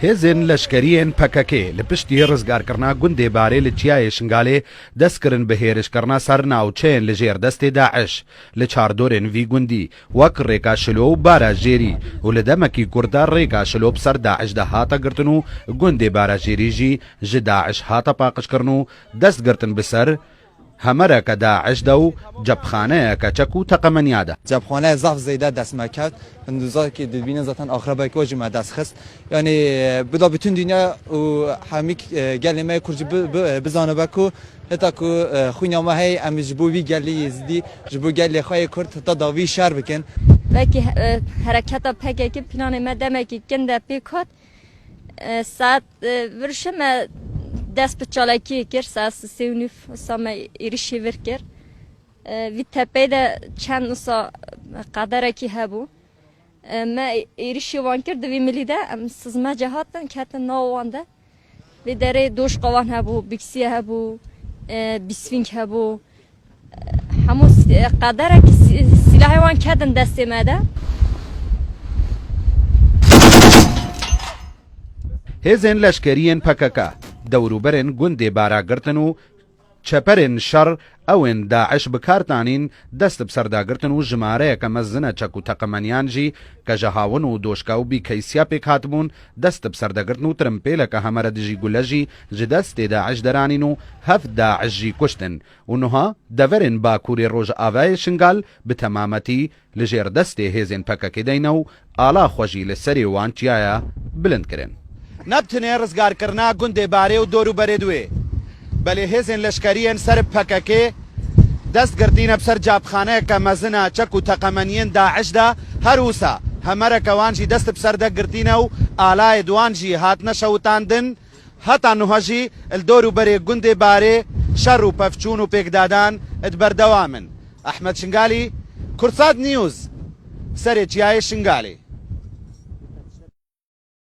هێزن لەشکریên PKK li piştî rizgarkirina gundê barê li Çiyayê Şingalê destkirin bi hêrişkirina ser navçeyên li jêr destê Daeş li çardorên vî gundî wek rêka şilov bara jêrî û li demekî Kurda rêka şilov bi ser Daeş de hata girtin û gundê bara jêrî jî ji Daeş hata paqijkirin û dest girtin bi ser هەمەرەکە داعش دە و جەبخانەیەکە چەک و تەقەمەنیا دا جەبخانەیە زاف زەیدە دەستمە کەوت هەندووزاکی دەبینە زەتەن ئاخرەبەی کۆژمە دەست خست یعنی بدا بتون دنیا و هەمیک گەلێمە کورج بزانە بەک و هێتا کو خوینەمە هەیە ئەم ji بۆ وی گەلی یزدی ji بۆ گەلێ خۆی کورد هێتا داوی شار بکەن وەکی هەرەکەتە پەکێکی پلانê me demekî kin de pêk hat saet virişe me dest bi çalakiyê kir saet sê û nû wisa me êrişî vir kir vî tepeyê de çend wisa qederekî hebû me êrişî wan kir di vî milî de em sizmece hatin ketin nav wan de vê derê doşqa wan hebû biksî hebû bîsvînk hebû hemû qederekî silahê wan ketin destê me de هێزên لەشکریên PKK دەوروبەرên gundê baragirtin û çeperên şer ewên Daeş bikardanîn dest bi serdagirtin û jimareyeke mezin çek û teqemeniyan jî ke ji hawin û doşka û bîkeysiya pêk hatibûn dest bi serdagirtin û tirimpêleke hemere dijî gule jî ji destê Daeş deranîn û heft Daeş jî kuştin û niha deverên Bakurê Rojavayê Şingal bi temametî li jêr destê hêzên PKK deyne û ala xwe jî li serê wan Çiyaya bilind kirin نبتنێ ڕزگارکردنا گوندێ بارێ و دۆروبەرێ دوێ بەلێ هێزên لەشکریên ser PKK دەست گرتینە بسەر جابخانەیەکە مەزنە چەک و تەقەمەنیên داعشدا هەر وسا هەمەرەکە وانجی دەست بسەر دەگرتینە و ئالای دوانجی هاتنە شەوتاندن هەتا نوهەژی دۆروبەرێ گوندێ بارێ شەڕ و پەفچوون و پێکدادان بەردەوامن ئەحمەد شنگالی کورسات نیوز سەرێ چیایە شنگالێ